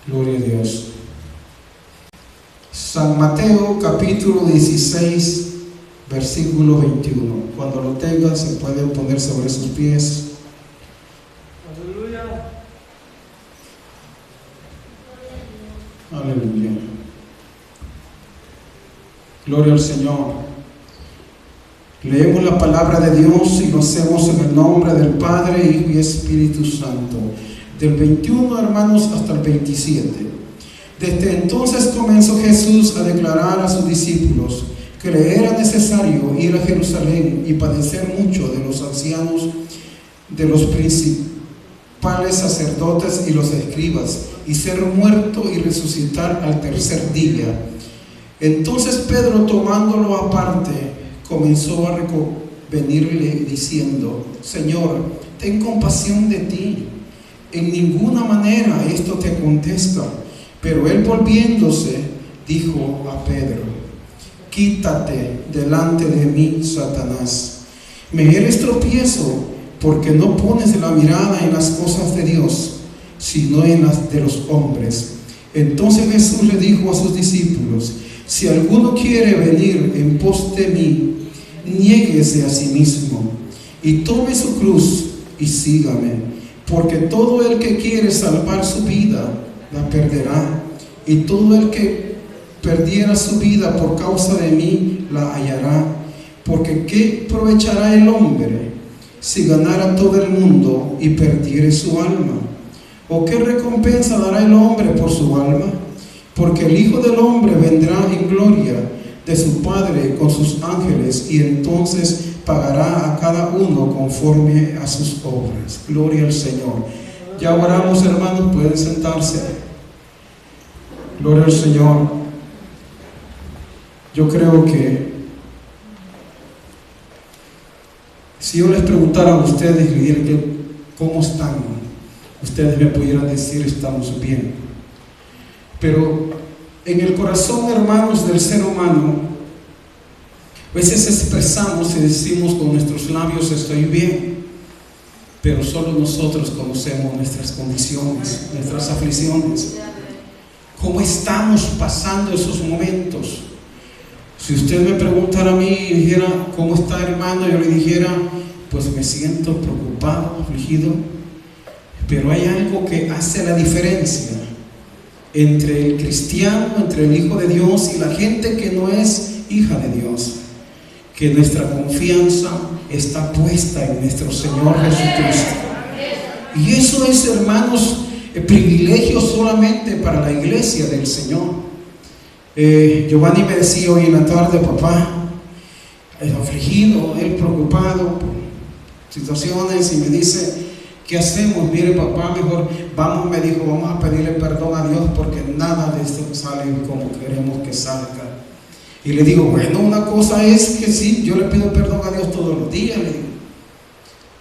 Gloria a Dios. San Mateo capítulo 16, versículo 21. Cuando lo tengan se pueden poner sobre sus pies. Aleluya. Aleluya. Gloria al Señor. Leemos la palabra de Dios y lo hacemos en el nombre del Padre, Hijo y Espíritu Santo. Del 21, hermanos, hasta el 27. Desde entonces comenzó Jesús a declarar a sus discípulos que le era necesario ir a Jerusalén y padecer mucho de los ancianos, de los principales sacerdotes y los escribas, y ser muerto y resucitar al tercer día. Entonces Pedro, tomándolo aparte, comenzó a venirle diciendo: Señor, ten compasión de ti, en ninguna manera esto te acontezca. Pero él, volviéndose, dijo a Pedro: Quítate delante de mí, Satanás. Me eres tropiezo, porque no pones la mirada en las cosas de Dios, sino en las de los hombres. Entonces Jesús le dijo a sus discípulos: Si alguno quiere venir en pos de mí, niéguese a sí mismo y tome su cruz y sígame. Porque todo el que quiere salvar su vida la perderá, y todo el que perdiera su vida por causa de mí la hallará. Porque ¿qué aprovechará el hombre si ganara todo el mundo y perdiere su alma? ¿O qué recompensa dará el hombre por su alma? Porque el Hijo del Hombre vendrá en gloria de su Padre con sus ángeles, y entonces pagará a cada uno conforme a sus obras. Gloria al Señor. Ya oramos, hermanos, pueden sentarse. Gloria al Señor. Yo creo que si yo les preguntara a ustedes cómo están, ustedes me pudieran decir: estamos bien. Pero en el corazón, hermanos, del ser humano, a veces expresamos y decimos con nuestros labios: estoy bien, pero solo nosotros conocemos nuestras condiciones, nuestras aflicciones, cómo estamos pasando esos momentos. Si usted me preguntara a mí y dijera: ¿cómo está, hermano?, yo le dijera: pues me siento preocupado, afligido. Pero hay algo que hace la diferencia entre el cristiano, entre el Hijo de Dios y la gente que no es hija de Dios: que nuestra confianza está puesta en nuestro Señor Jesucristo. Y eso es, hermanos, el privilegio solamente para la iglesia del Señor. Giovanni me decía hoy en la tarde: papá, afligido, él preocupado por situaciones, y me dice: ¿qué hacemos? Mire, papá, mejor vamos, me dijo, vamos a pedirle perdón a Dios, porque nada de esto sale como queremos que salga. Y le digo: bueno, una cosa es que sí, yo le pido perdón a Dios todos los días, le digo.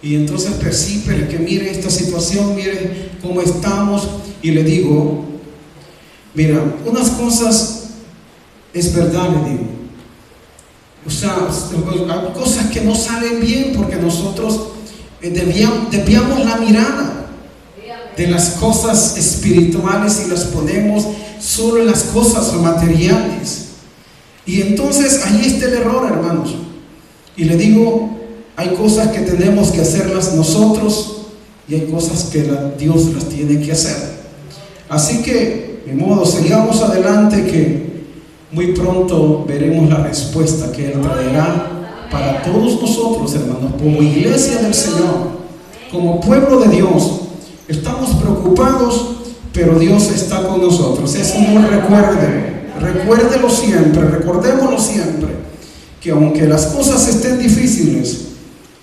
Y entonces, pero sí, pero que mire esta situación, mire cómo estamos. Y le digo: mira, unas cosas es verdad, le digo. O sea, hay cosas que no salen bien porque nosotros desviamos la mirada de las cosas espirituales y las ponemos solo en las cosas materiales. Y entonces ahí está el error, hermanos. Y le digo: hay cosas que tenemos que hacerlas nosotros, y hay cosas que Dios las tiene que hacer. Así que, de modo, sigamos adelante, que muy pronto veremos la respuesta que Él traerá para todos nosotros, hermanos, como iglesia del Señor, como pueblo de Dios. Estamos preocupados, pero Dios está con nosotros. Eso no recuérdelo siempre, recordémoslo siempre, que aunque las cosas estén difíciles,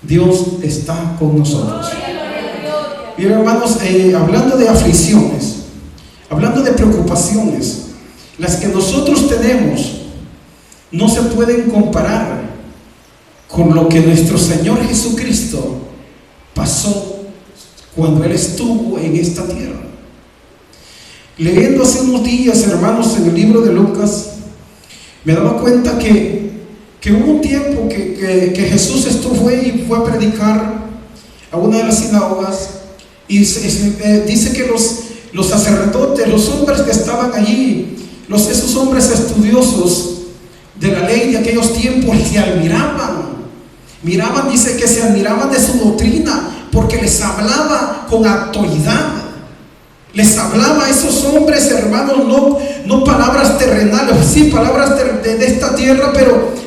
Dios está con nosotros. Y hermanos, hablando de aflicciones, hablando de preocupaciones, las que nosotros tenemos no se pueden comparar con lo que nuestro Señor Jesucristo pasó cuando Él estuvo en esta tierra. Leyendo hace unos días, hermanos, en el libro de Lucas, me daba cuenta que hubo un tiempo que Jesús fue a predicar a una de las sinagogas, y dice que los sacerdotes, los hombres que estaban allí, esos hombres estudiosos de la ley de aquellos tiempos, se admiraban. Dice que se admiraban de su doctrina, porque les hablaba con autoridad. Les hablaba a esos hombres, hermanos, no palabras terrenales, sí, palabras de esta tierra,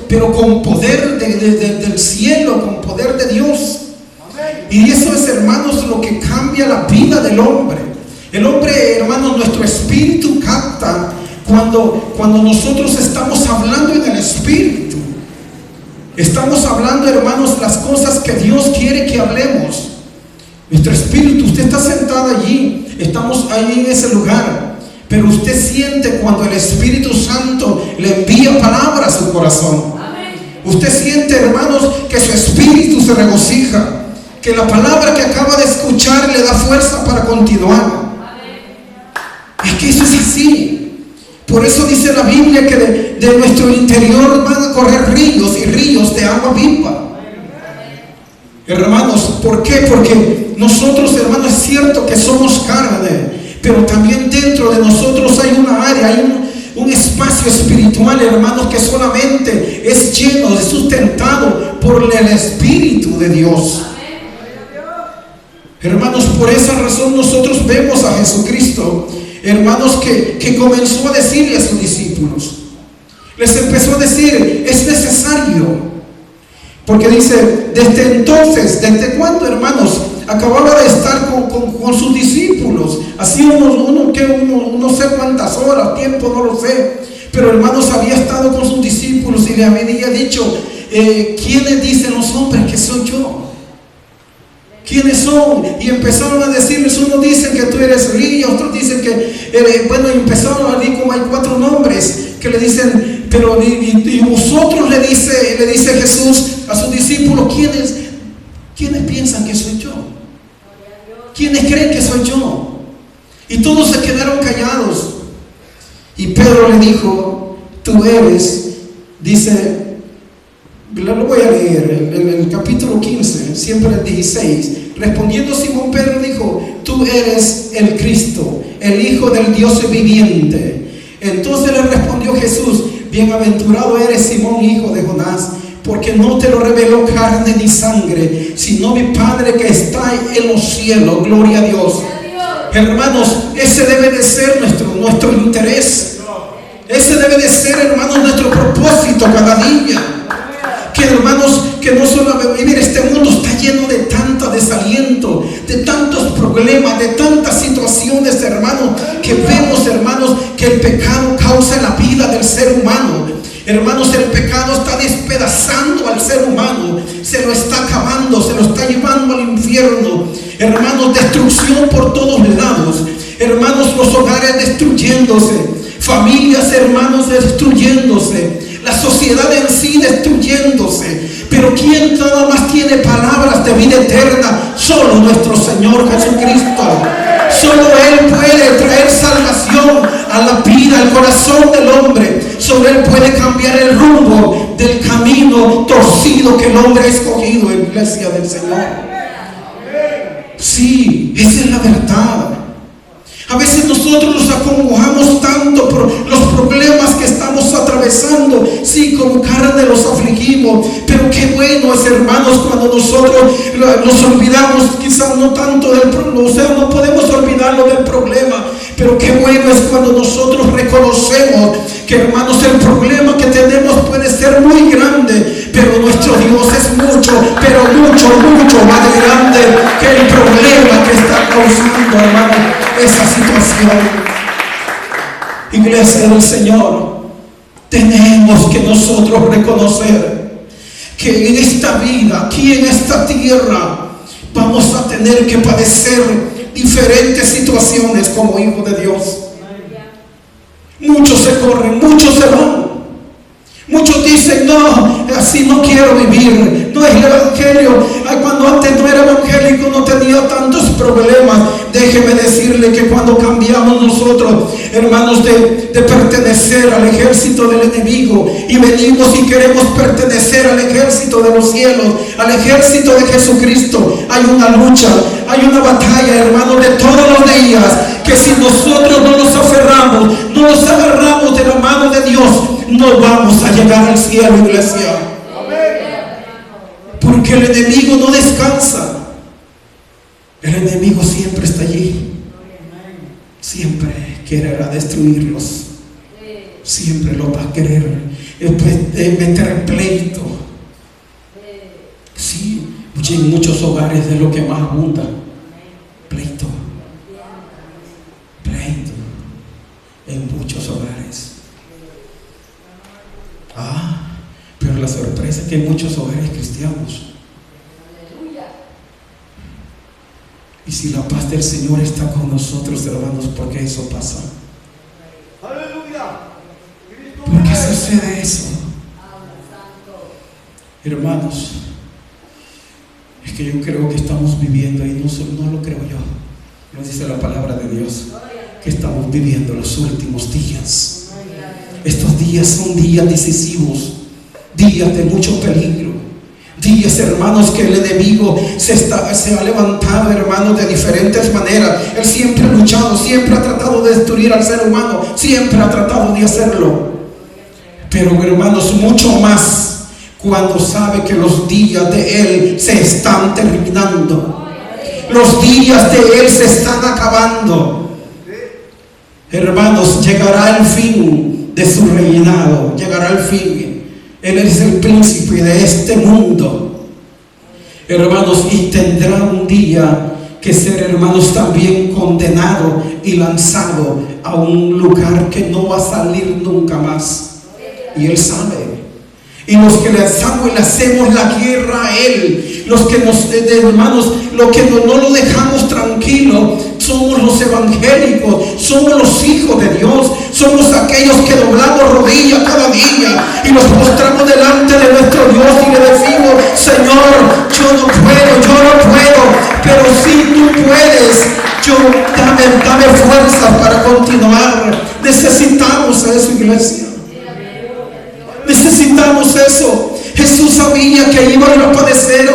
pero con poder del cielo, con poder de Dios. Y eso es, hermanos, lo que cambia la vida del hombre. El hombre, hermanos, nuestro espíritu capta cuando nosotros estamos hablando en el espíritu. Estamos hablando, hermanos, las cosas que Dios quiere que hablemos. Nuestro espíritu, usted está sentado allí, estamos ahí en ese lugar, pero usted siente cuando el Espíritu Santo le envía palabra a su corazón. Usted siente, hermanos, que su espíritu se regocija, que la palabra que acaba de escuchar le da fuerza para continuar. Es que eso es así. Por eso dice la Biblia que de nuestro interior van a correr ríos y ríos de agua viva. Hermanos, ¿por qué? Porque nosotros, hermanos, es cierto que somos carne, pero también dentro de nosotros hay una área, hay un espacio espiritual, hermanos, que solamente es lleno, es sustentado por el Espíritu de Dios. Hermanos, por esa razón nosotros vemos a Jesucristo, hermanos, que comenzó a decirle a sus discípulos, les empezó a decir, es necesario. Porque dice, desde entonces, ¿desde cuándo, hermanos? Acababa de estar con sus discípulos, así no sé cuántas horas, tiempo, no lo sé, pero hermanos, había estado con sus discípulos y le había dicho, ¿quiénes dicen los hombres que soy yo? ¿Quiénes son? Y empezaron a decirles, unos dicen que tú eres Elías, otros dicen que y empezaron a decir como hay 4 nombres que le dicen, pero y vosotros le dice Jesús a sus discípulos, ¿quiénes piensan que soy yo? ¿Quiénes creen que soy yo? Y todos se quedaron callados. Y Pedro le dijo, tú eres, dice, lo voy a leer en el capítulo 15, siempre el 16. Respondiendo Simón Pedro dijo, tú eres el Cristo, el Hijo del Dios viviente. Entonces le respondió Jesús, bienaventurado eres Simón, hijo de Jonás, porque no te lo reveló carne ni sangre, sino mi Padre que está en los cielos. Gloria a Dios. Hermanos, ese debe de ser nuestro interés. Ese debe de ser, hermanos, nuestro propósito cada día. Que, hermanos, que no solo vivir, este mundo está lleno de tanto desaliento, de tantos problemas, de tantas situaciones, hermanos, que vemos, hermanos, que el pecado causa en la vida del ser humano. Hermanos, el pecado está despedazando al ser humano, se lo está acabando, se lo está llevando al infierno. Hermanos, destrucción por todos lados. Hermanos, los hogares destruyéndose, familias, hermanos, destruyéndose, la sociedad en sí destruyéndose. Pero ¿quién nada más tiene palabras de vida eterna? Solo nuestro Señor Jesucristo. Solo Él puede traer salvación a la vida, al corazón del hombre. Solo Él puede cambiar el rumbo del camino torcido que el hombre ha escogido en la iglesia del Señor. Sí, esa es la verdad. A veces nosotros nos acongojamos tanto por los problemas que estamos atravesando. Sí, como carne los afligimos. Pero qué bueno es, hermanos, cuando nosotros nos olvidamos, quizás no tanto del problema, o sea, no podemos olvidarlo del problema. Pero qué bueno es cuando nosotros reconocemos que, hermanos, el problema que tenemos puede ser muy grande, pero nuestro Dios es mucho, pero mucho, mucho más grande que el problema que está causando, hermanos, esa situación. Iglesia del Señor, tenemos que nosotros reconocer que en esta vida, aquí en esta tierra, vamos a tener que padecer diferentes situaciones como hijos de Dios. Muchos se corren, muchos se van. Muchos dicen, no, así no quiero vivir, no es el evangelio. Ay, cuando antes no era evangélico no tenía tantos problemas. Déjeme decirle que cuando cambiamos nosotros hermanos, de pertenecer al ejército del enemigo, y venimos y queremos pertenecer al ejército de los cielos, al ejército de Jesucristo. Hay una lucha, hay una batalla, hermanos, de todos los días, que si nosotros no nos aferramos, no nos agarramos de la mano de Dios, no vamos a llegar al cielo, iglesia. Porque el enemigo no descansa. El enemigo siempre está allí. Siempre querrá destruirlos. Siempre lo va a querer meter en pleito. Sí, en muchos hogares es lo que más abunda. Pleito. Pleito. En muchos hogares. Pero la sorpresa es que hay muchos hogares cristianos. Y si la paz del Señor está con nosotros, hermanos, ¿por qué eso pasa? ¿Por qué sucede eso? Hermanos, es que yo creo que estamos viviendo, y no lo creo yo, lo dice la palabra de Dios, que estamos viviendo los últimos días. Estos días son días decisivos, días de mucho peligro, días, hermanos, que el enemigo se ha levantado, hermanos, de diferentes maneras. Él siempre ha luchado, siempre ha tratado de destruir al ser humano, siempre ha tratado de hacerlo. Pero, hermanos, mucho más cuando sabe que los días de Él se están terminando, los días de Él se están acabando. Hermanos, llegará el fin de su reinado, llegará el fin. Él es el príncipe de este mundo, hermanos, y tendrá un día que ser, hermanos, también condenado y lanzado a un lugar que no va a salir nunca más. Y Él sabe. Y los que le hacemos la guerra a Él, los que hermanos, los que no lo dejamos tranquilo, somos los evangélicos, somos los hijos de Dios, somos aquellos que doblamos rodillas cada día y nos postramos delante de nuestro Dios y le decimos: Señor, yo no puedo, pero si tú puedes, dame fuerza para continuar. Necesitamos eso, iglesia. Necesitamos eso. Jesús sabía que iba a padecer,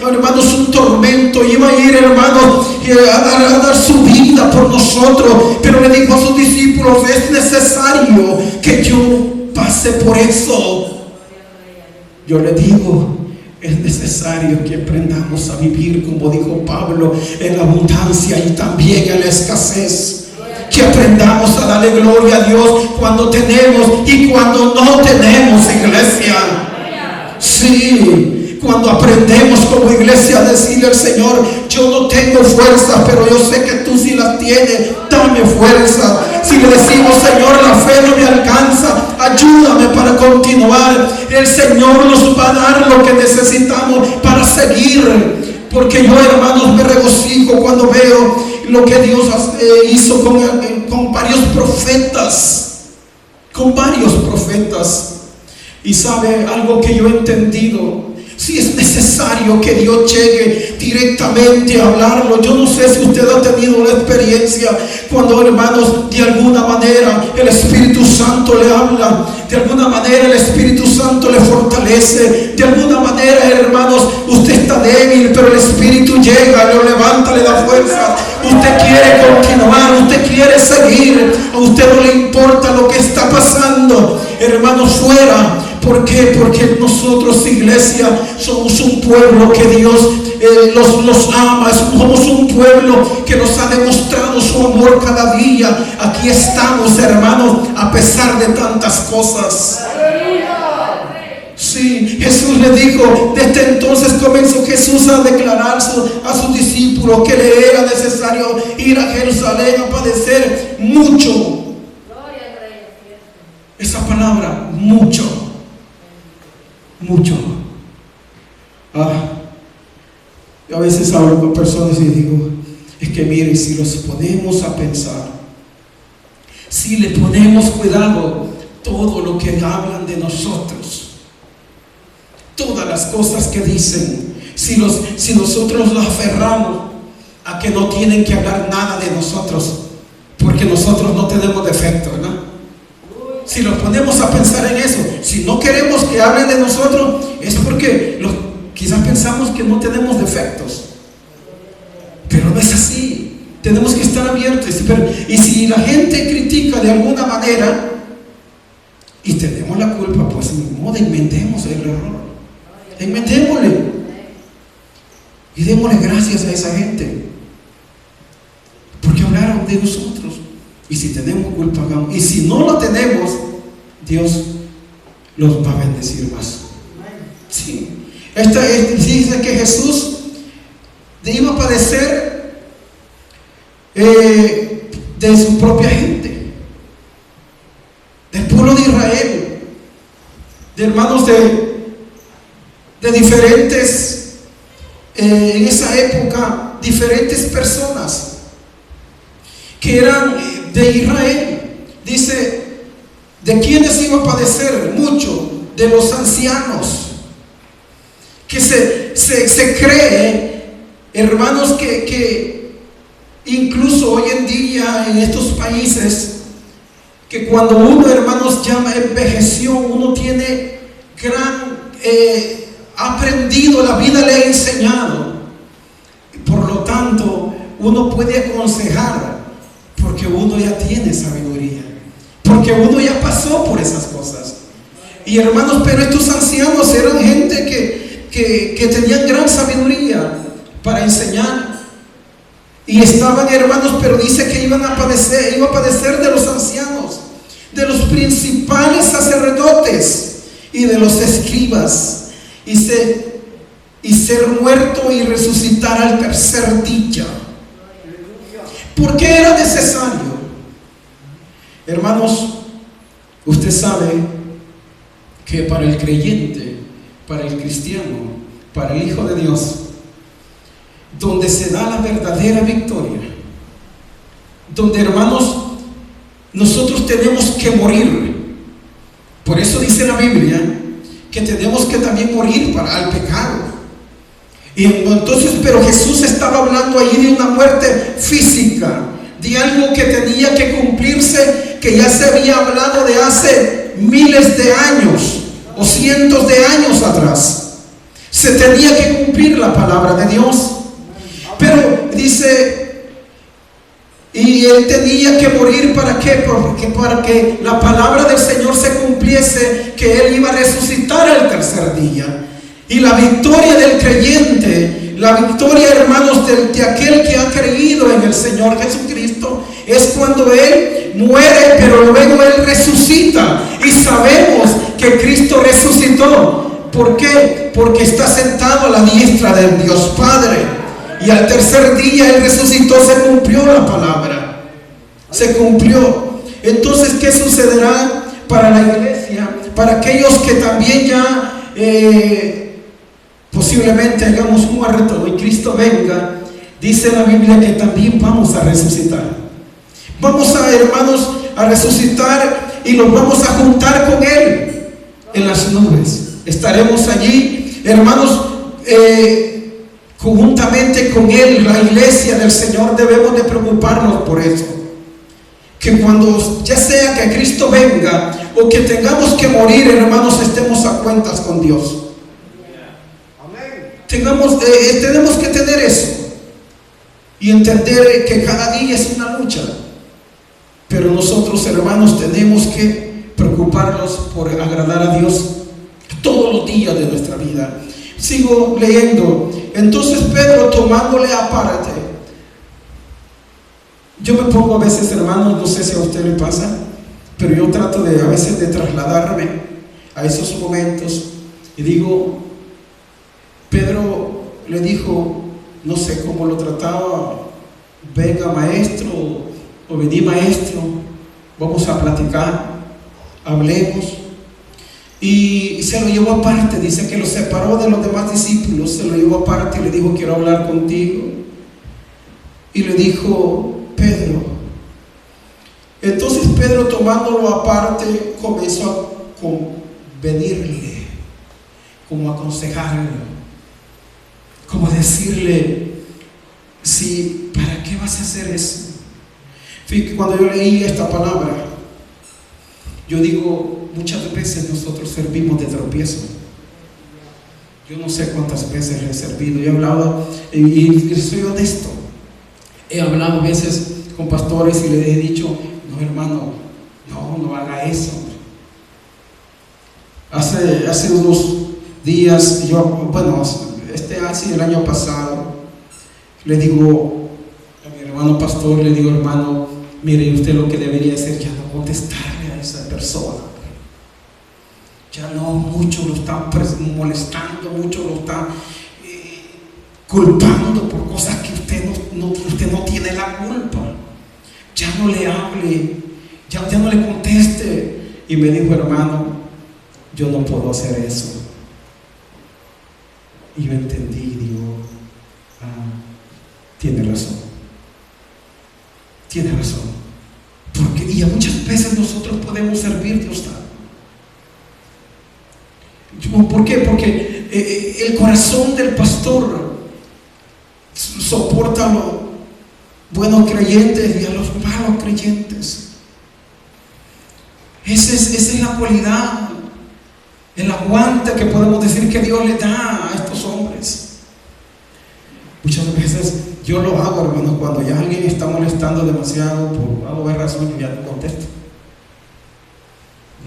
hermanos, un tormento, iba a ir, hermanos, a dar su vida por nosotros, pero le dijo a sus discípulos: es necesario que yo pase por eso. Yo le digo, es necesario que aprendamos a vivir, como dijo Pablo, en la abundancia y también en la escasez. Que aprendamos a darle gloria a Dios cuando tenemos y cuando no tenemos, iglesia. Sí, cuando aprendemos como iglesia a decirle al Señor: yo no tengo fuerza, pero yo sé que tú sí las tienes, dame fuerza. Si le decimos: Señor, la fe no me alcanza, ayúdame para continuar, el Señor nos va a dar lo que necesitamos para seguir. Porque yo, hermanos, me regocijo cuando veo lo que Dios hizo con varios profetas. Con varios profetas. Y sabe algo que yo he entendido: si es necesario que Dios llegue directamente a hablarlo. Yo no sé si usted ha tenido una experiencia cuando, hermanos, de alguna manera el Espíritu Santo le habla, de alguna manera el Espíritu Santo le fortalece, de alguna manera, hermanos, usted está débil, pero el Espíritu llega, lo levanta, le da fuerza. Usted quiere continuar, usted quiere seguir, a usted no le importa lo que está pasando, hermanos, fuera. ¿Por qué? Porque nosotros, iglesia, somos un pueblo que Dios los ama. Somos un pueblo que nos ha demostrado su amor cada día. Aquí estamos, hermanos, a pesar de tantas cosas. Sí, Jesús le dijo, desde entonces comenzó Jesús a declarar a sus discípulos que le era necesario ir a Jerusalén a padecer mucho. Esa palabra, mucho. Yo a veces hablo con personas y digo: es que miren, si los ponemos a pensar, si le ponemos cuidado, todo lo que hablan de nosotros, todas las cosas que dicen, si nosotros los aferramos a que no tienen que hablar nada de nosotros, porque nosotros no tenemos defecto, ¿verdad? Si nos ponemos a pensar en eso, si no queremos que hablen de nosotros, es porque quizás pensamos que no tenemos defectos, pero no es así. Tenemos que estar abiertos. Y si la gente critica de alguna manera y tenemos la culpa, pues ni modo, inventemos el error, inventémosle y démosle gracias a esa gente porque hablaron de nosotros. Y si tenemos culpa, hagamos. Y si no lo tenemos, Dios los va a bendecir más. Sí. Dice que Jesús iba a padecer de su propia gente, del pueblo de Israel, de hermanos de diferentes, en esa época, diferentes personas que eran de Israel. Dice, ¿de quiénes iba a padecer? Mucho, de los ancianos, que se cree, hermanos, que incluso hoy en día en estos países, que cuando uno, hermanos, ya envejeció, uno tiene ha aprendido, la vida le ha enseñado, por lo tanto uno puede aconsejar, porque uno ya tiene sabiduría, porque uno ya pasó por esas cosas. Y hermanos, pero estos ancianos eran gente que tenían gran sabiduría para enseñar. Y estaban, hermanos, pero dice que iba a padecer de los ancianos, de los principales sacerdotes y de los escribas, y ser muerto y resucitar al tercer día. ¿Por qué era necesario? Hermanos, usted sabe que para el creyente, para el cristiano, para el Hijo de Dios, donde se da la verdadera victoria, donde, hermanos, nosotros tenemos que morir. Por eso dice la Biblia que tenemos que también morir al pecado. Y entonces, pero Jesús estaba hablando ahí de una muerte física, de algo que tenía que cumplirse, que ya se había hablado de hace miles de años o cientos de años atrás. Se tenía que cumplir la palabra de Dios. Pero dice, y él tenía que morir, ¿para qué? Porque para que la palabra del Señor se cumpliese, que él iba a resucitar al tercer día. Y la victoria del creyente, la victoria, hermanos, de aquel que ha creído en el Señor Jesucristo, es cuando él muere, pero luego él resucita. Y sabemos que Cristo resucitó. ¿Por qué? Porque está sentado a la diestra del Dios Padre. Y al tercer día él resucitó, se cumplió la palabra. Se cumplió. Entonces, ¿qué sucederá para la iglesia? Para aquellos que también ya posiblemente hayamos muerto y Cristo venga, dice la Biblia que también vamos a resucitar. Vamos a, hermanos, a resucitar y nos vamos a juntar con Él en las nubes. Estaremos allí, hermanos, conjuntamente con Él. La iglesia del Señor debemos de preocuparnos por eso. Que cuando ya sea que Cristo venga o que tengamos que morir, hermanos, estemos a cuentas con Dios. Tenemos que tener eso y entender que cada día es una lucha, pero nosotros, hermanos, tenemos que preocuparnos por agradar a Dios todos los días de nuestra vida. Sigo leyendo. Entonces Pedro, tomándole aparte, yo me pongo a veces, hermanos, no sé si a usted le pasa, pero yo trato a veces de trasladarme a esos momentos y digo, Pedro le dijo, no sé cómo lo trataba, venga maestro, o vení maestro, vamos a platicar, hablemos. Y se lo llevó aparte, dice que lo separó de los demás discípulos, se lo llevó aparte y le dijo, quiero hablar contigo. Y le dijo, Pedro. Entonces Pedro, tomándolo aparte, comenzó a convenirle, como a aconsejarlo, como a decirle, sí, ¿para qué vas a hacer eso? Fíjate, cuando yo leí esta palabra, yo digo, muchas veces nosotros servimos de tropiezo. Yo no sé cuántas veces he servido, he hablado, y soy honesto, he hablado a veces con pastores y les he dicho, no hermano, no haga eso. Hace unos días, el año pasado, le digo a mi hermano pastor, le digo, hermano, mire, usted lo que debería hacer ya no contestarle a esa persona. Ya no, mucho lo están molestando, mucho lo están culpando por cosas que usted no tiene la culpa. Ya no le hable, ya no le conteste. Y me dijo, hermano, yo no puedo hacer eso. Y yo entendí y digo, tiene razón. Tiene razón. Y muchas veces nosotros podemos servir a Dios. ¿Por qué? Porque el corazón del pastor soporta a los buenos creyentes y a los malos creyentes. Esa es la cualidad, el aguante que podemos decir que Dios le da a estos hombres. Muchas veces yo lo hago, hermanos, cuando ya alguien está molestando demasiado por algo de razón, yo ya no contesto.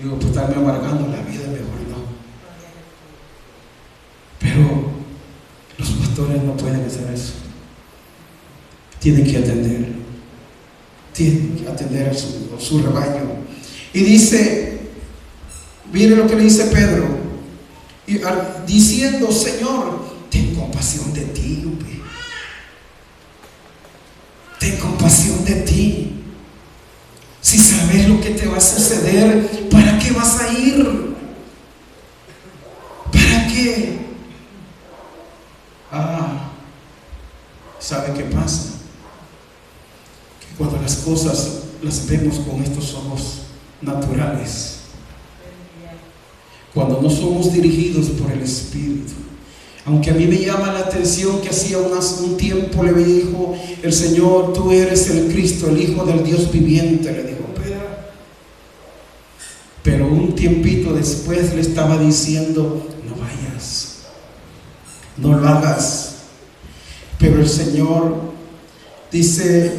Digo, pues estarme amargando la vida, mejor no. Pero los pastores no pueden hacer eso. Tienen que atender a su rebaño. Y dice, mire lo que le dice Pedro, diciendo, Señor, ten compasión de ti, hombre. Ten compasión de ti. Si sabes lo que te va a suceder, ¿para qué vas a ir? ¿Para qué? ¿Sabe qué pasa? Que cuando las cosas las vemos con estos ojos naturales, cuando no somos dirigidos por el Espíritu, aunque a mí me llama la atención que hacía un tiempo le dijo el Señor, tú eres el Cristo, el Hijo del Dios viviente, le dijo Pedro. Pero un tiempito después le estaba diciendo, no vayas, no lo hagas. Pero el Señor dice,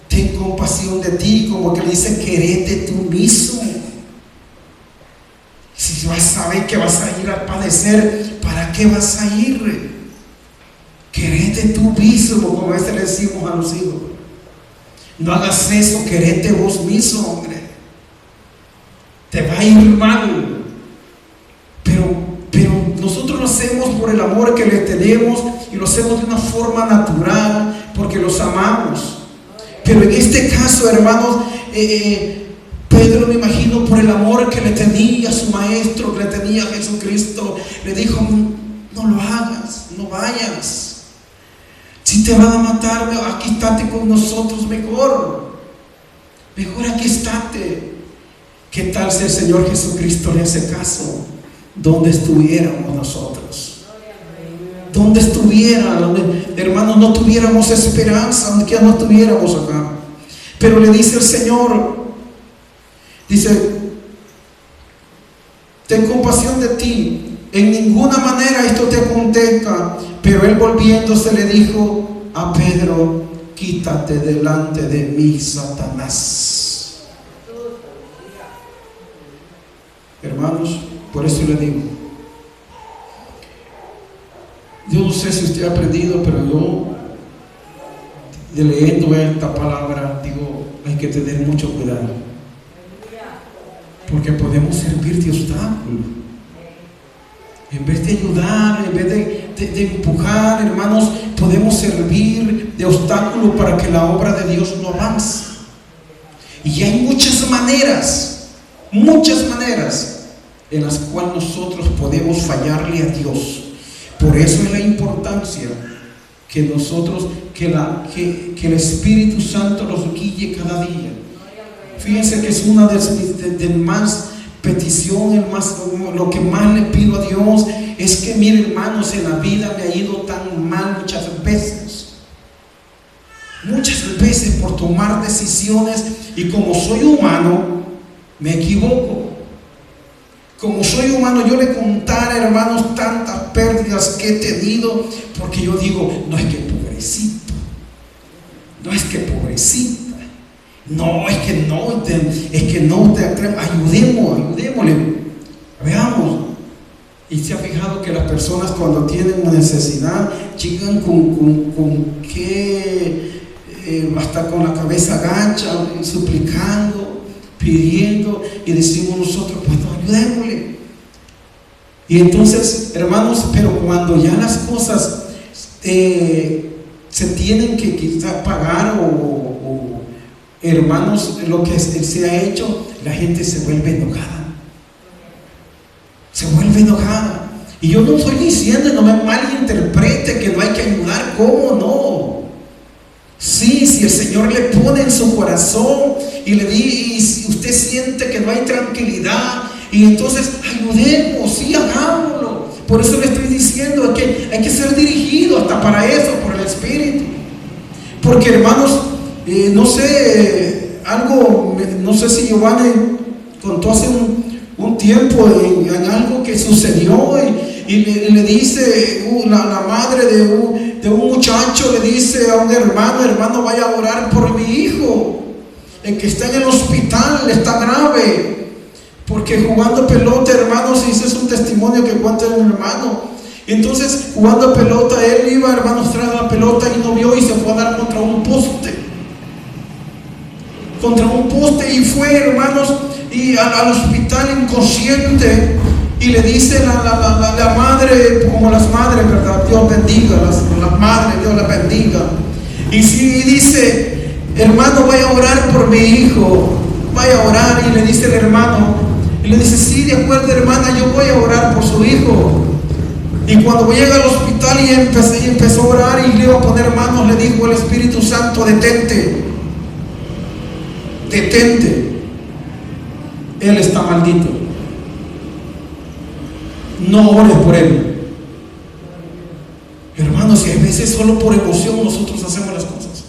ten compasión de ti, como que le dice, querete tú mismo. Si vas a saber que vas a ir a padecer, ¿para qué vas a ir? Querete tú mismo, como a veces le decimos a los hijos. No hagas eso, querete vos mismo, hombre. Te va a ir mal. Pero nosotros lo hacemos por el amor que le tenemos y lo hacemos de una forma natural porque los amamos. Pero en este caso, hermanos, Pedro, me imagino, por el amor que le tenía a su maestro, que le tenía a Jesucristo, le dijo, no lo hagas, no vayas. Si te van a matar, aquí estate con nosotros mejor aquí estate. ¿Qué tal si el Señor Jesucristo le hace caso? ¿Dónde estuviéramos nosotros? ¿Dónde estuviera? Hermanos, no tuviéramos esperanza, aunque ya no estuviéramos acá. Pero le dice el Señor, dice, ten compasión de ti, en ninguna manera esto te acontezca. Pero él volviéndose le dijo a Pedro, quítate delante de mí, Satanás. Hermanos, por eso le digo, yo no sé si usted ha aprendido, pero yo, de leyendo esta palabra, digo, hay que tener mucho cuidado, porque podemos servir de obstáculo. En vez de ayudar, en vez de empujar, hermanos, podemos servir de obstáculo para que la obra de Dios no avance. Y hay muchas maneras en las cuales nosotros podemos fallarle a Dios. Por eso es la importancia que nosotros, que el Espíritu Santo los guíe cada día. Fíjense que es una de más petición, lo que más le pido a Dios es que, miren, hermanos, en la vida me ha ido tan mal muchas veces veces por tomar decisiones, y como soy humano, me equivoco. Como soy humano, yo le contara, hermanos, tantas pérdidas que he tenido, porque yo digo, no es que pobrecito, no es que pobrecita, no, es que no, usted, ayudémosle, veamos. Y se ha fijado que las personas cuando tienen una necesidad llegan con que hasta con la cabeza agacha, suplicando, pidiendo, y decimos nosotros, pues no, ayudémosle. Y entonces, hermanos, pero cuando ya las cosas se tienen que quizás pagar o hermanos, lo que se ha hecho, la gente se vuelve enojada. Se vuelve enojada. Y yo no estoy diciendo, no me malinterprete, que no hay que ayudar. ¿Cómo no? Sí, si el Señor le pone en su corazón y si usted siente que no hay tranquilidad, y entonces ayudemos, sí, hagámoslo. Por eso le estoy diciendo que hay que ser dirigido hasta para eso, por el Espíritu. Porque, hermanos, no sé si Giovanni contó hace un tiempo en algo que sucedió, y le dice la madre de un muchacho, le dice a un hermano, vaya a orar por mi hijo, el que está en el hospital, está grave, porque jugando pelota, hermanos, y ese es un testimonio que cuenta un hermano. Entonces, jugando pelota, él iba, hermanos, tras la pelota y no vio, y se fue a dar contra un poste, y fue, hermanos, y al hospital inconsciente. Y le dice la madre, como las madres, ¿verdad? Dios bendiga, las madres, Dios las bendiga. Y si dice, hermano, vaya a orar por mi hijo, vaya a orar. Y le dice el hermano, y le dice, sí, de acuerdo, hermana, yo voy a orar por su hijo. Y cuando llega al hospital y empezó a orar y le iba a poner manos, le dijo el Espíritu Santo, detente, él está maldito, no ores por él. Hermanos, y a veces solo por emoción nosotros hacemos las cosas.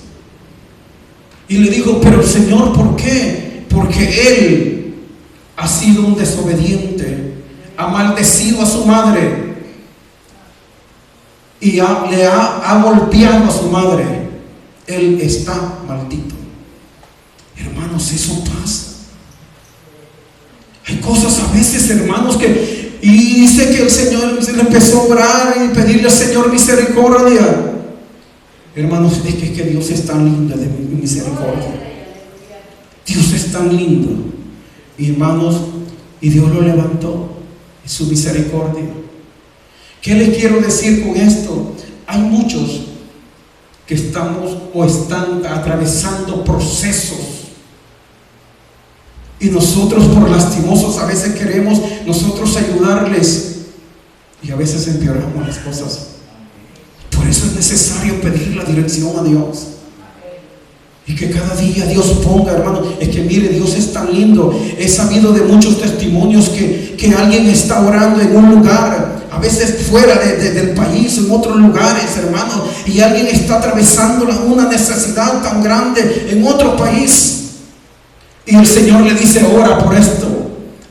Y le dijo, pero Señor, ¿por qué? Porque él ha sido un desobediente, ha maldecido a su madre y le ha golpeado a su madre. Él está maldito. Hermanos, eso pasa. Hay cosas a veces, hermanos, y dice que el Señor le empezó a orar y pedirle al Señor misericordia. Hermanos, es que Dios es tan lindo de misericordia. Dios es tan lindo. Y hermanos, y Dios lo levantó en su misericordia. ¿Qué les quiero decir con esto? Hay muchos que estamos o están atravesando procesos, y nosotros, por lastimosos, a veces queremos nosotros ayudarles, y a veces empeoramos las cosas. Por eso es necesario pedir la dirección a Dios, y que cada día Dios ponga, hermano. Es que mire, Dios es tan lindo. He sabido de muchos testimonios que alguien está orando en un lugar, a veces fuera del país, en otros lugares, hermano, y alguien está atravesando una necesidad tan grande en otro país, y el Señor le dice, ora por esto,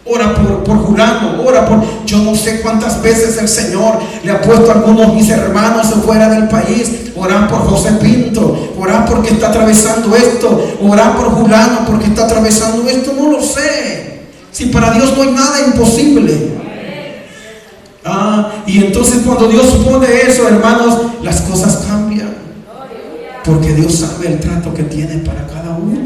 ora por Julano, ora por... Yo no sé cuántas veces el Señor le ha puesto a algunos de mis hermanos fuera del país, orar por José Pinto, orar porque está atravesando esto, orar por Julano porque está atravesando esto. No lo sé. Si para Dios no hay nada imposible. Y entonces cuando Dios pone eso, hermanos, las cosas cambian, porque Dios sabe el trato que tiene para cada uno.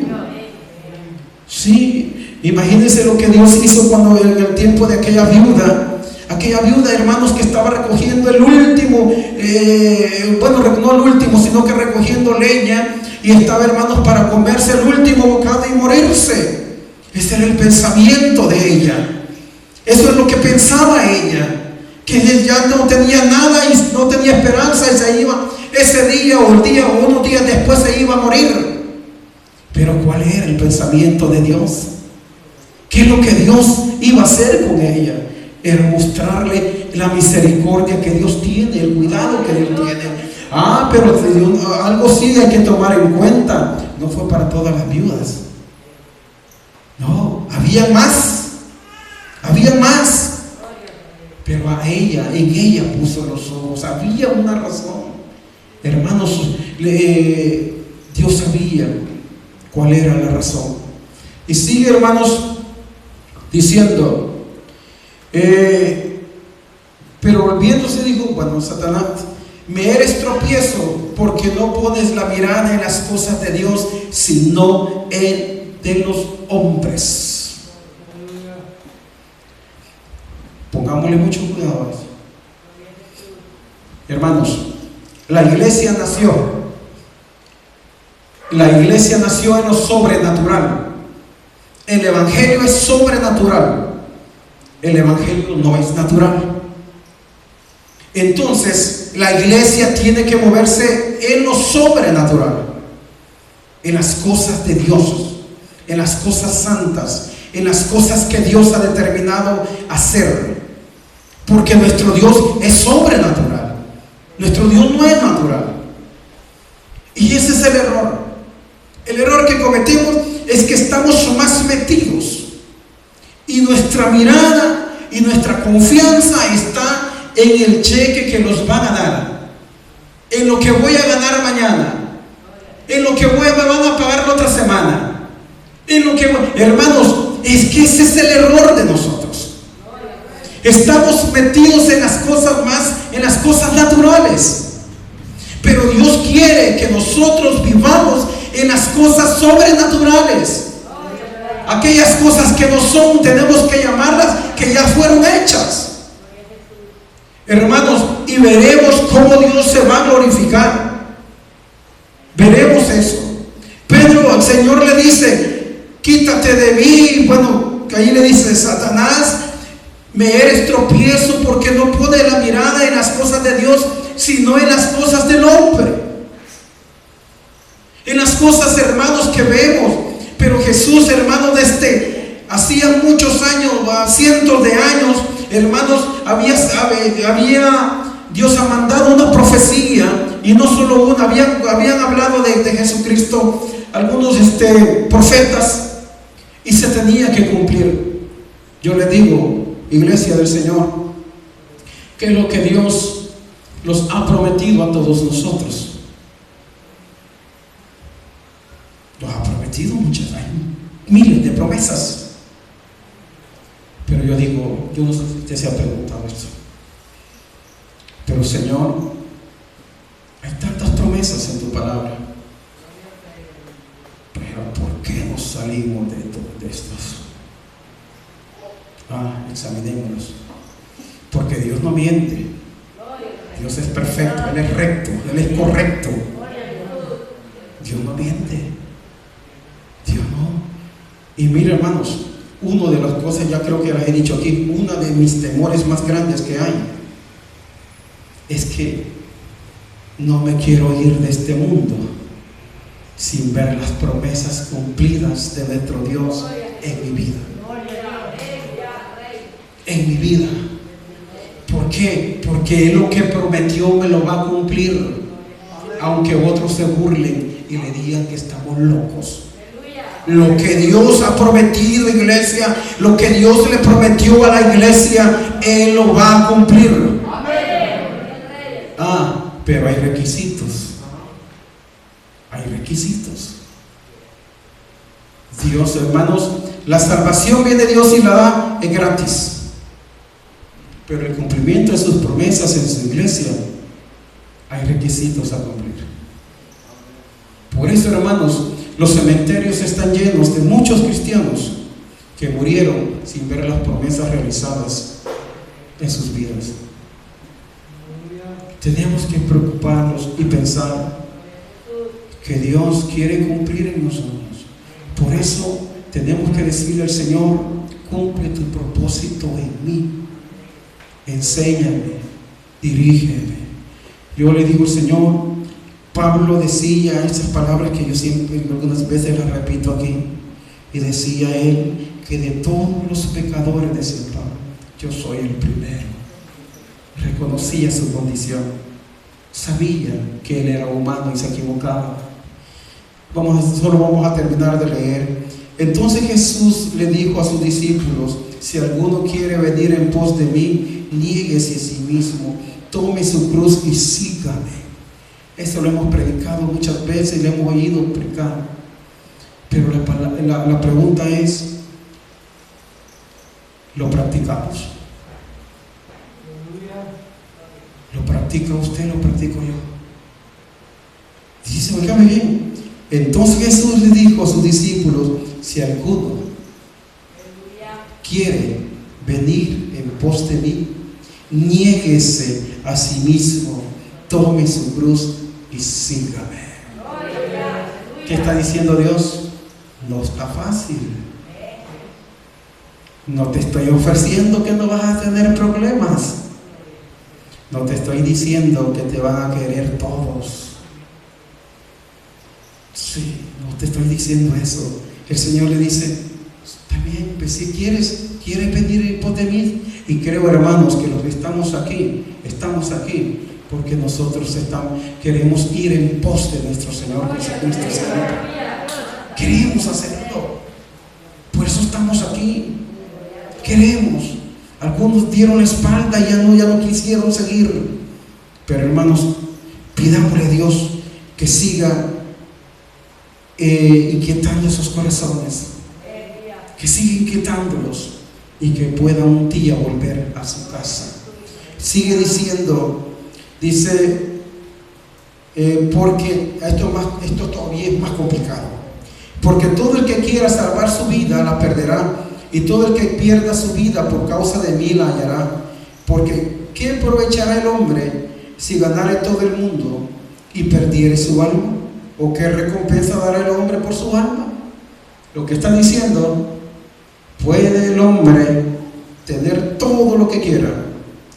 Sí, imagínense lo que Dios hizo cuando en el tiempo de aquella viuda, hermanos, que estaba recogiendo el último, no el último, sino que recogiendo leña, y estaba, hermanos, para comerse el último bocado y morirse. Ese era el pensamiento de ella. Eso es lo que pensaba ella, que ya no tenía nada y no tenía esperanza, y se iba ese día o unos días después se iba a morir. Pero ¿cuál era el pensamiento de Dios? ¿Qué es lo que Dios iba a hacer con ella? Era mostrarle la misericordia que Dios tiene, el cuidado que Dios tiene. Pero algo sí hay que tomar en cuenta. No fue para todas las viudas. No, había más. Había más. Pero en ella puso los ojos. Había una razón. Hermanos, Dios sabía cuál era la razón. Y sigue, hermanos, diciendo, pero volviéndose dijo, bueno, Satanás, me eres tropiezo porque no pones la mirada en las cosas de Dios, sino en de los hombres. Pongámosle mucho cuidado a eso. Hermanos, la iglesia nació en lo sobrenatural. El evangelio es sobrenatural. El evangelio no es natural. Entonces, la iglesia tiene que moverse en lo sobrenatural, en las cosas de Dios, en las cosas santas, en las cosas que Dios ha determinado hacer. Porque nuestro Dios es sobrenatural. Nuestro Dios no es natural. Y ese es el error. El error que cometemos es que estamos más metidos y nuestra mirada y nuestra confianza está en el cheque que nos van a dar, en lo que voy a ganar mañana, en lo que me van a pagar la otra semana, hermanos, es que ese es el error de nosotros. Estamos metidos en las cosas naturales. Pero Dios quiere que nosotros vivamos en las cosas sobrenaturales. Aquellas cosas que no son, tenemos que llamarlas que ya fueron hechas. Hermanos, y veremos cómo Dios se va a glorificar. Veremos eso. Pedro, el Señor le dice, quítate de mí. Bueno, que ahí le dice, Satanás, me eres tropiezo porque no pone la mirada en las cosas de Dios, sino en las cosas del hombre. En las cosas, hermanos, que vemos. Pero Jesús, hermanos, hacía muchos años, cientos de años, hermanos, Dios ha mandado una profecía, y no solo una, habían hablado de Jesucristo algunos profetas, y se tenía que cumplir. Yo les digo, iglesia del Señor, que es lo que Dios los ha prometido a todos nosotros. Los ha prometido muchas, hay miles de promesas. Pero yo digo, yo no sé si usted se ha preguntado esto, pero Señor, hay tantas promesas en tu palabra, pero ¿por qué nos salimos de estos? Examinémonos. Porque Dios no miente. Dios es perfecto, Él es recto, Él es correcto. Dios no miente. Dios no. Y mira, hermanos, una de las cosas, ya creo que las he dicho aquí, uno de mis temores más grandes que hay es que no me quiero ir de este mundo sin ver las promesas cumplidas de nuestro Dios en mi vida. En mi vida. ¿Por qué? Porque Él lo que prometió me lo va a cumplir, aunque otros se burlen y le digan que estamos locos. Lo que Dios ha prometido, iglesia, lo que Dios le prometió a la iglesia, Él lo va a cumplir. Pero hay requisitos. Hay requisitos. Dios, hermanos, la salvación viene de Dios y la da es gratis. Pero el cumplimiento de sus promesas en su iglesia, hay requisitos a cumplir. Por eso, hermanos, los cementerios están llenos de muchos cristianos que murieron sin ver las promesas realizadas en sus vidas. Tenemos que preocuparnos y pensar que Dios quiere cumplir en nosotros. Por eso tenemos que decirle al Señor, cumple tu propósito en mí. Enséñame, dirígeme. Yo le digo, Señor, Pablo decía esas palabras que yo siempre, algunas veces las repito aquí, y decía él que de todos los pecadores, decía Pablo, yo soy el primero. Reconocía su condición. sabía que él era humano y se equivocaba. Solo vamos a terminar de leer. Entonces Jesús le dijo a sus discípulos: si alguno quiere venir en pos de mí, niéguese a sí mismo, tome su cruz y sígame. Eso lo hemos predicado muchas veces, lo hemos oído predicar. Pero la pregunta es: ¿lo practicamos? ¿Lo practica usted? ¿Lo practico yo? Dice, oígame bien. Entonces Jesús le dijo a sus discípulos: si alguno quiere venir en pos de mí, niéguese a sí mismo, tome su cruz y sígame. ¿Qué está diciendo Dios? No está fácil. No te estoy ofreciendo que no vas a tener problemas. No te estoy diciendo que te van a querer todos. Sí, no te estoy diciendo eso. El Señor le dice: está bien, pues si quieres venir en pos de mí. Y creo, hermanos, que los que estamos aquí porque nosotros queremos ir en pos de nuestro Señor Jesucristo. Queremos hacerlo. Por eso estamos aquí. Queremos. Algunos dieron la espalda y ya no quisieron seguir. Pero, hermanos, pidámosle a Dios que siga inquietando esos corazones, que siga inquietándolos y que pueda un día volver a su casa. Sigue diciendo, porque esto todavía es más complicado. Porque todo el que quiera salvar su vida la perderá, y todo el que pierda su vida por causa de mí la hallará. Porque ¿qué aprovechará el hombre si ganare todo el mundo y perdiere su alma? ¿O qué recompensa dará el hombre por su alma? Lo que está diciendo: puede el hombre tener todo lo que quiera,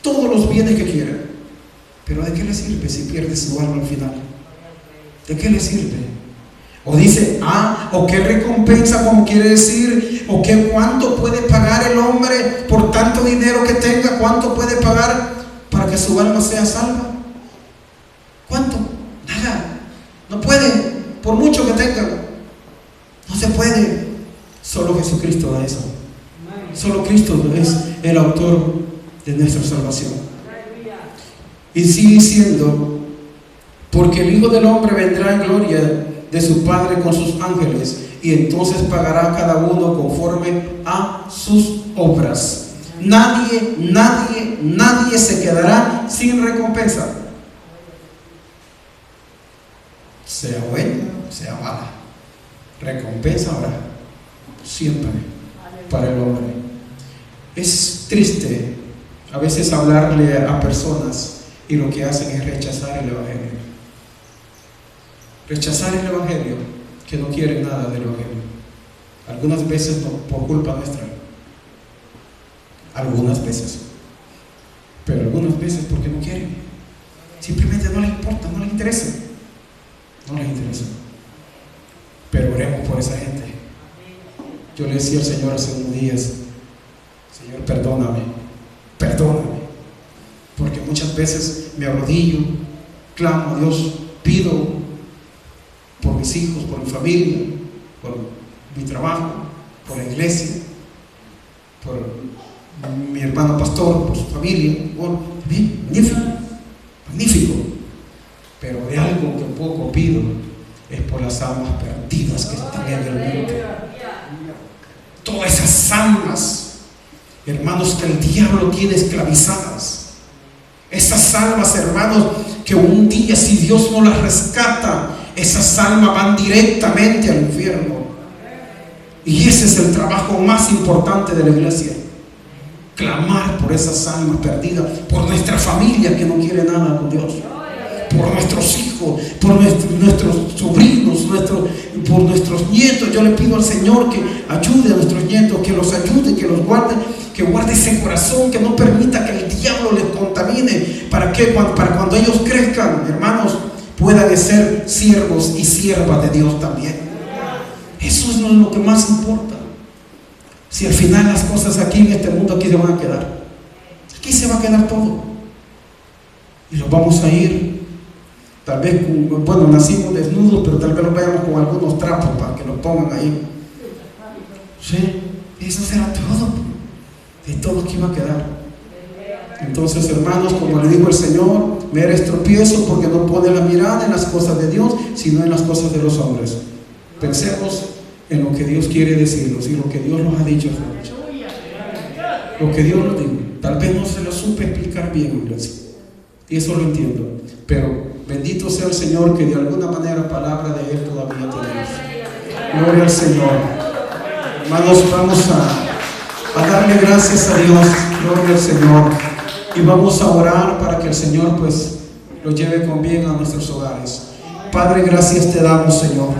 todos los bienes que quiera, pero ¿de qué le sirve si pierde su alma al final? ¿De qué le sirve? O dice, o qué recompensa, como quiere decir, o qué cuánto puede pagar el hombre por tanto dinero que tenga, cuánto puede pagar para que su alma sea salva. ¿Cuánto? Nada. No puede, por mucho que tenga. No se puede. Solo Jesucristo da eso. Solo Cristo es el autor de nuestra salvación. Y sigue diciendo: porque el Hijo del Hombre vendrá en gloria de su Padre con sus ángeles, y entonces pagará cada uno conforme a sus obras. Nadie se quedará sin recompensa, sea buena, sea mala. Recompensa habrá siempre para el hombre. Es triste a veces hablarle a personas y lo que hacen es rechazar el Evangelio. Rechazar el Evangelio, que no quieren nada del Evangelio. Algunas veces por culpa nuestra. Algunas veces. Pero algunas veces porque no quieren. Simplemente no les importa, no les interesa. No les interesa. Pero oremos por esa gente. Yo le decía al Señor hace unos días: Señor, perdóname. Porque muchas veces me arrodillo, clamo a Dios, pido por mis hijos, por mi familia, por mi trabajo, por la iglesia, por mi hermano pastor, por su familia. Bueno, bien, magnífico. Pero de algo que poco pido es por las almas perdidas que están en el mundo. Todas esas almas, hermanos, que el diablo tiene esclavizadas. Esas almas, hermanos, que un día, si Dios no las rescata, esas almas van directamente al infierno. Y ese es el trabajo más importante de la iglesia: clamar por esas almas perdidas, por nuestra familia que no quiere nada con Dios, por nuestros hijos, por nuestros sobrinos, por nuestros nietos. Yo le pido al Señor que ayude a nuestros nietos, que los ayude, que los guarde, que guarde ese corazón, que no permita que el diablo les contamine. ¿Para qué? Para cuando ellos crezcan, hermanos, puedan ser siervos y siervas de Dios también. Eso es lo que más importa. Si al final las cosas aquí en este mundo aquí se van a quedar, aquí se va a quedar todo, y nos vamos a ir Tal vez, bueno, nacimos desnudos, pero tal vez nos vayamos con algunos trapos para que nos pongan ahí. Sí, eso será todo. Es todo lo que iba a quedar. Entonces, hermanos, como le dijo el Señor, me eres tropiezo porque no pone la mirada en las cosas de Dios, sino en las cosas de los hombres. Pensemos en lo que Dios quiere decirnos y lo que Dios nos ha dicho. Lo que Dios nos dijo. Tal vez no se lo supe explicar bien, iglesia. Y eso lo entiendo. Pero bendito sea el Señor que de alguna manera palabra de Él todavía tenemos. Gloria al Señor. Hermanos, vamos a darle gracias a Dios. Gloria al Señor. Y vamos a orar para que el Señor pues lo lleve con bien a nuestros hogares. Padre, gracias te damos, Señor.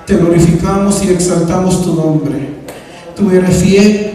Te glorificamos y exaltamos tu nombre. Tú eres fiel